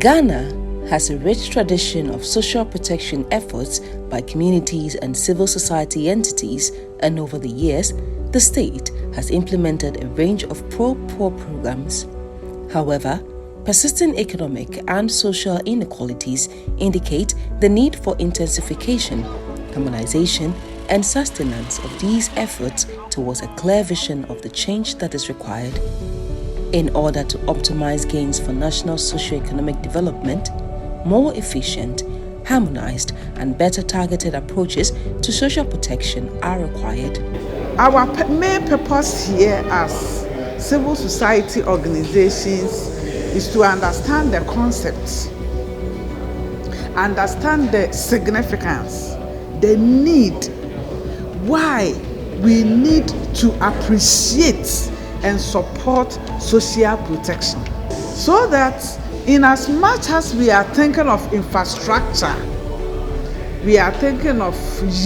Ghana has a rich tradition of social protection efforts by communities and civil society entities, and over the years, the state has implemented a range of pro-poor programs. However, persisting economic and social inequalities indicate the need for intensification, harmonization, and sustenance of these efforts towards a clear vision of the change that is required. In order to optimize gains for national socio-economic development, more efficient, harmonized, and better targeted approaches to social protection are required. Our main purpose here as civil society organizations is to understand the concepts, understand the significance, the need, why we need to appreciate and support social protection, so that in as much as we are thinking of infrastructure, we are thinking of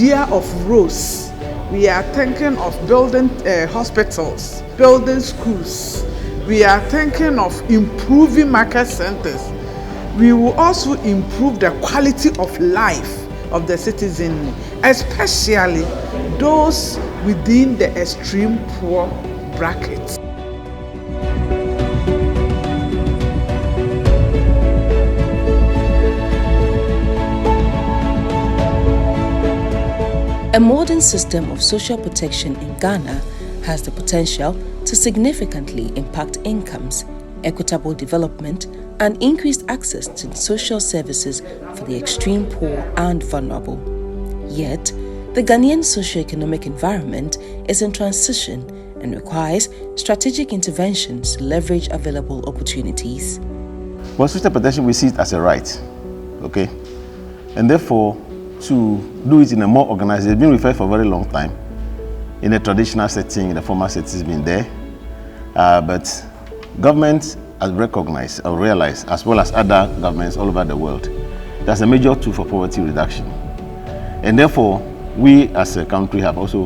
year of roads, we are thinking of building hospitals, building schools, we are thinking of improving market centers, we will also improve the quality of life of the citizen, especially those within the extreme poor bracket. A modern system of social protection in Ghana has the potential to significantly impact incomes, equitable development, and increased access to social services for the extreme poor and vulnerable. Yet, the Ghanaian socio-economic environment is in transition and requires strategic interventions to leverage available opportunities. Well, social protection, we see it as a right, okay? And therefore, to do it in a more organized, it's been referred for a very long time. In a traditional setting, in the formal setting, it's been there. But government has recognized or realized, as well as other governments all over the world, that's a major tool for poverty reduction. And therefore, we as a country have also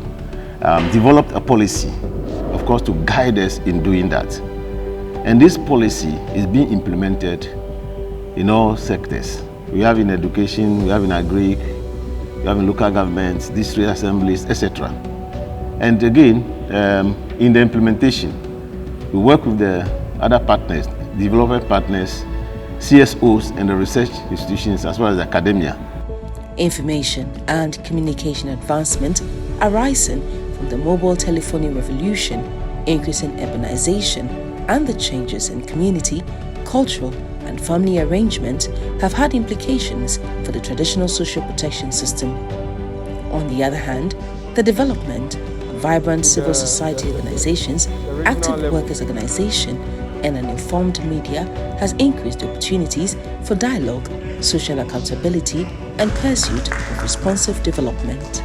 developed a policy, of course, to guide us in doing that. And this policy is being implemented in all sectors. We have in education, we have in agri, we have in local governments, district assemblies, etc. And again, in the implementation, we work with the other partners, development partners, CSOs, and the research institutions, as well as academia. Information and communication advancement arising from the mobile telephony revolution, increasing urbanization, and the changes in community, cultural, and family arrangements have had implications for the traditional social protection system. On the other hand, the development of vibrant civil society organizations, active workers' organization, and an informed media has increased opportunities for dialogue, social accountability, and pursuit of responsive development.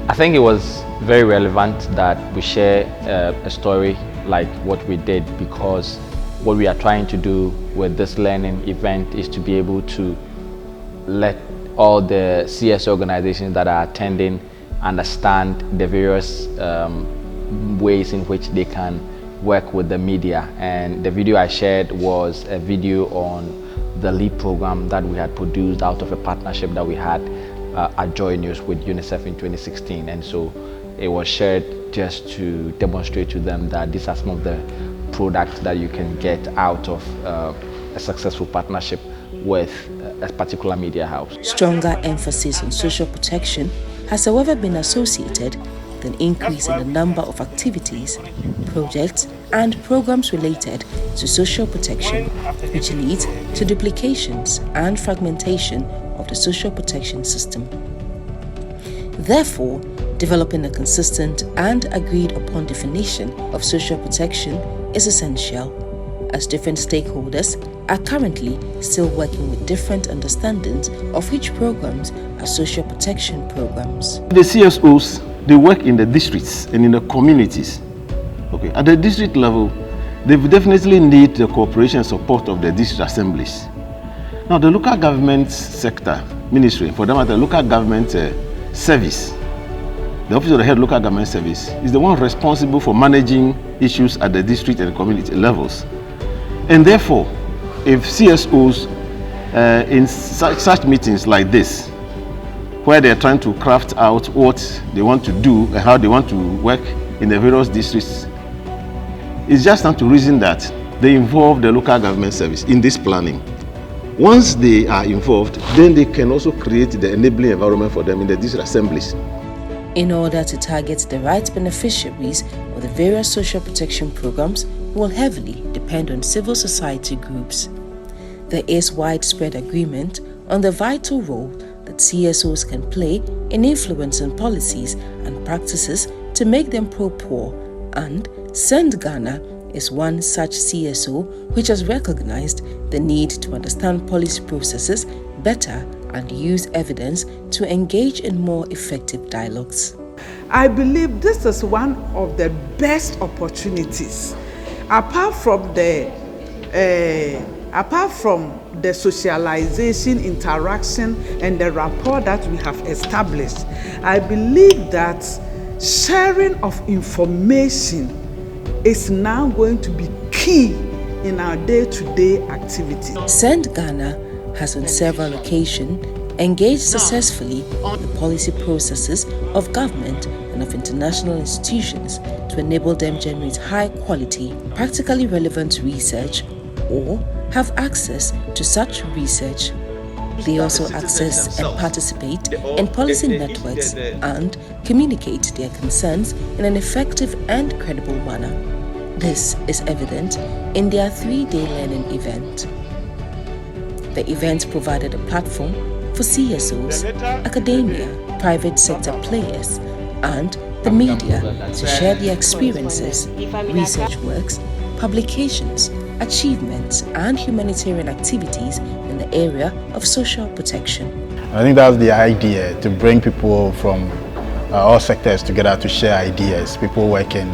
I think it was very relevant that we share a story like what we did, because what we are trying to do with this learning event is to be able to let all the CSO organizations that are attending understand the various ways in which they can work with the media. And the video I shared was a video on the LEAP program that we had produced out of a partnership that we had at Joy News with UNICEF in 2016. And so it was shared just to demonstrate to them that these are some of the products that you can get out of a successful partnership with a particular media house. Stronger emphasis on social protection has, however, been associated with an increase in the number of activities, projects, and programs related to social protection, which leads to duplications and fragmentation of the social protection system. Therefore, developing a consistent and agreed upon definition of social protection is essential, as different stakeholders are currently still working with different understandings of which programs are social protection programs. The CSOs, they work in the districts and in the communities. Okay, at the district level, they definitely need the cooperation and support of the district assemblies. Now, the local government sector, ministry, for that matter, local government service, the Office of the Head of Local Government Service is the one responsible for managing issues at the district and community levels. And therefore, if CSOs in such meetings like this, where they're trying to craft out what they want to do and how they want to work in the various districts, it's just time to reason that they involve the local government service in this planning. Once they are involved, then they can also create the enabling environment for them in the district assemblies. In order to target the right beneficiaries of the various social protection programs will heavily depend on civil society groups. There is widespread agreement on the vital role that CSOs can play in influencing policies and practices to make them pro-poor, and Send Ghana is one such CSO which has recognized the need to understand policy processes better and use evidence to engage in more effective dialogues. I believe this is one of the best opportunities, apart from the socialization, interaction, and the rapport that we have established. I believe that sharing of information is now going to be key in our day-to-day activity. Send Ghana has on several occasions engaged successfully in the policy processes of government and of international institutions to enable them generate high-quality, practically relevant research or have access to such research. They also access and participate in policy networks and communicate their concerns in an effective and credible manner. This is evident in their 3-day learning event. The event provided a platform for CSOs, academia, private sector players, and the media to share their experiences, research works, publications, achievements, and humanitarian activities in the area of social protection. I think that's the idea, to bring people from all sectors together to share ideas, people working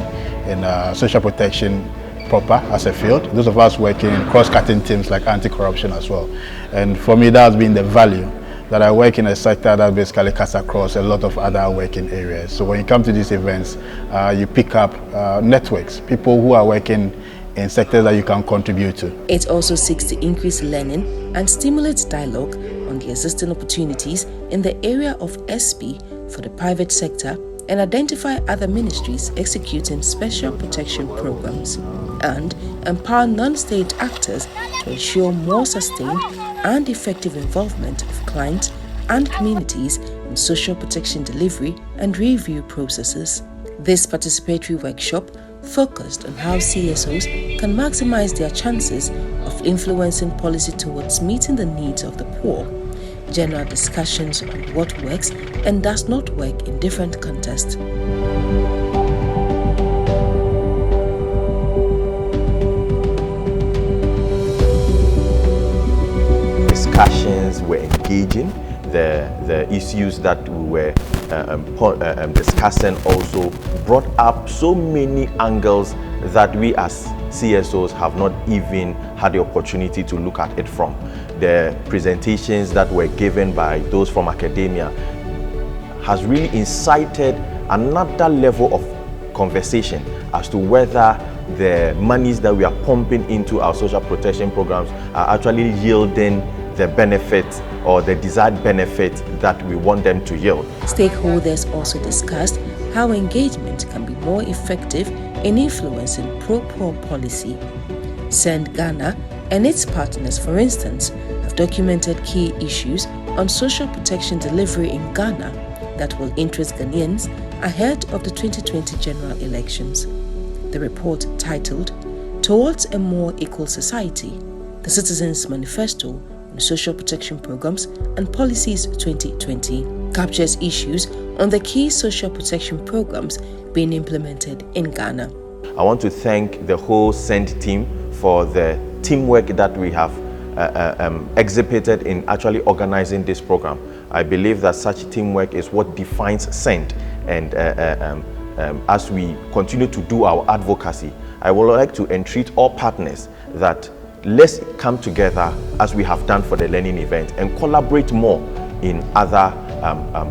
in social protection proper as a field, those of us working in cross-cutting teams like anti-corruption as well. And for me, that's been the value, that I work in a sector that basically cuts across a lot of other working areas. So when you come to these events, you pick up networks, people who are working in sectors that you can contribute to. It also seeks to increase learning and stimulate dialogue on the existing opportunities in the area of SP for the private sector and identify other ministries executing special protection programs, and empower non-state actors to ensure more sustained and effective involvement of clients and communities in social protection delivery and review processes. This participatory workshop focused on how CSOs can maximize their chances of influencing policy towards meeting the needs of the poor, general discussions on what works and does not work in different contexts. Discussions were engaging. The issues that we were discussing also brought up so many angles that we as CSOs have not even had the opportunity to look at it from. The presentations that were given by those from academia has really incited another level of conversation as to whether the monies that we are pumping into our social protection programs are actually yielding the benefit or the desired benefit that we want them to yield. Stakeholders also discussed how engagement can be more effective in influencing pro-poor policy. Send Ghana and its partners, for instance, have documented key issues on social protection delivery in Ghana that will interest Ghanaians ahead of the 2020 general elections. The report, titled Towards a More Equal Society, the Citizens' Manifesto on Social Protection Programs and Policies 2020, captures issues on the key social protection programs being implemented in Ghana. I want to thank the whole SEND team for the teamwork that we have exhibited in actually organizing this program. I believe that such teamwork is what defines SEND, and as we continue to do our advocacy, I would like to entreat all partners that let's come together as we have done for the learning event and collaborate more in other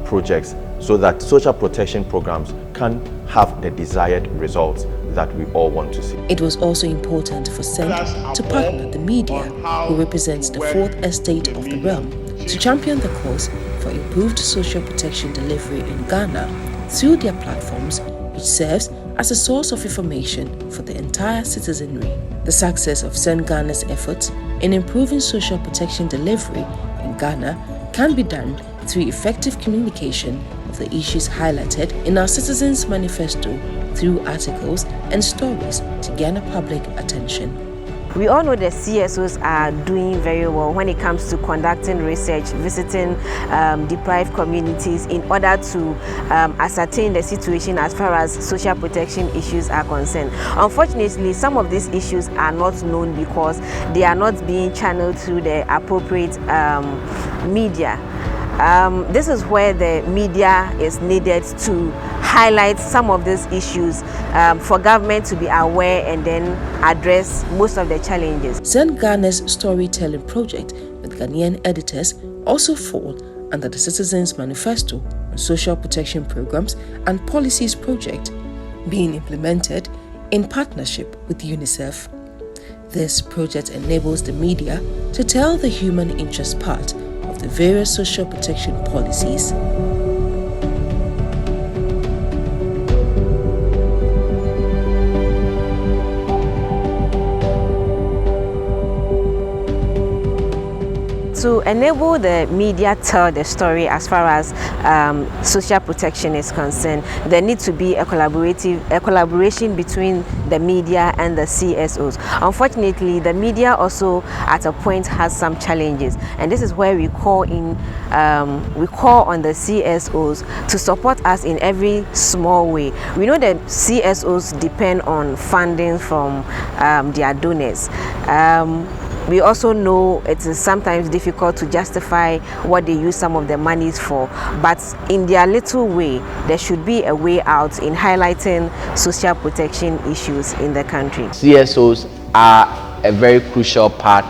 projects so that social protection programs can have the desired results that we all want to see. It was also important for SEND to partner the media, who represents the fourth estate of the realm, to champion the cause for improved social protection delivery in Ghana through their platforms, which serves as a source of information for the entire citizenry. The success of SEND Ghana's efforts in improving social protection delivery in Ghana can be done through effective communication of the issues highlighted in our Citizens Manifesto through articles and stories to garner public attention. We all know that CSOs are doing very well when it comes to conducting research, visiting deprived communities in order to ascertain the situation as far as social protection issues are concerned. Unfortunately, some of these issues are not known because they are not being channeled through the appropriate media. This is where the media is needed to highlight some of these issues for government to be aware and then address most of the challenges. SEND Ghana's storytelling project with Ghanaian editors also fall under the Citizens Manifesto on Social Protection Programs and Policies project, being implemented in partnership with UNICEF. This project enables the media to tell the human interest part of the various social protection policies. To enable the media tell the story as far as social protection is concerned, there needs to be a collaboration between the media and the CSOs. Unfortunately, the media also at a point has some challenges, and this is where we call on the CSOs to support us in every small way. We know that CSOs depend on funding from their donors. We also know it is sometimes difficult to justify what they use some of the monies for, but in their little way, there should be a way out in highlighting social protection issues in the country. CSOs are a very crucial part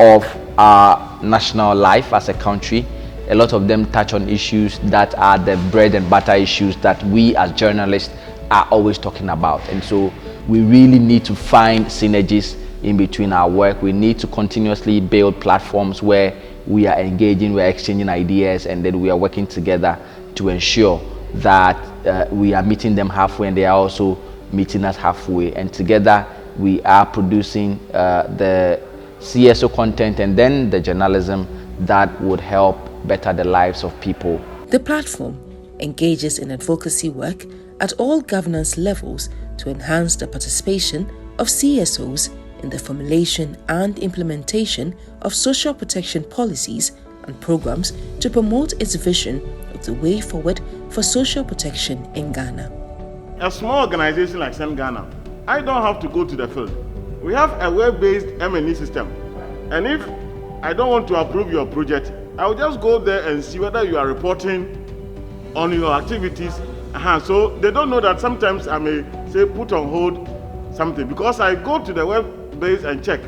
of our national life as a country. A lot of them touch on issues that are the bread and butter issues that we as journalists are always talking about. And so we really need to find synergies in between our work. We need to continuously build platforms where we are engaging, we're exchanging ideas, and then we are working together to ensure that we are meeting them halfway and they are also meeting us halfway. And together we are producing the CSO content and then the journalism that would help better the lives of people. The platform engages in advocacy work at all governance levels to enhance the participation of CSOs in the formulation and implementation of social protection policies and programs to promote its vision of the way forward for social protection in Ghana. A small organization like SEND Ghana, I don't have to go to the field. We have a web-based M&E system, and if I don't want to approve your project, I will just go there and see whether you are reporting on your activities. So they don't know that sometimes I may say put on hold something, because I go to the web base and check,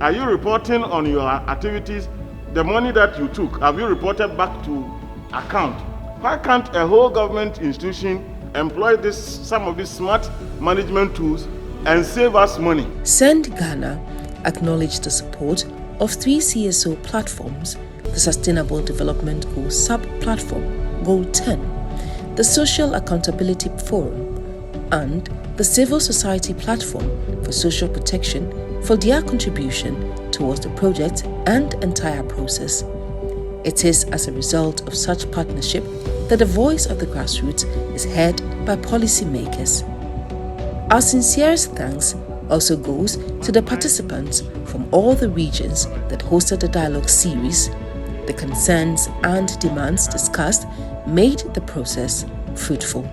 are you reporting on your activities? The money that you took, have you reported back to account? Why can't a whole government institution employ some of these smart management tools and save us money? SEND Ghana acknowledged the support of 3 CSO platforms: the Sustainable Development Goals Sub-Platform, Goal 10, the Social Accountability Forum, and the Civil Society Platform for Social Protection for their contribution towards the project and entire process. It is as a result of such partnership that the voice of the grassroots is heard by policymakers. Our sincerest thanks also goes to the participants from all the regions that hosted the dialogue series. The concerns and demands discussed made the process fruitful.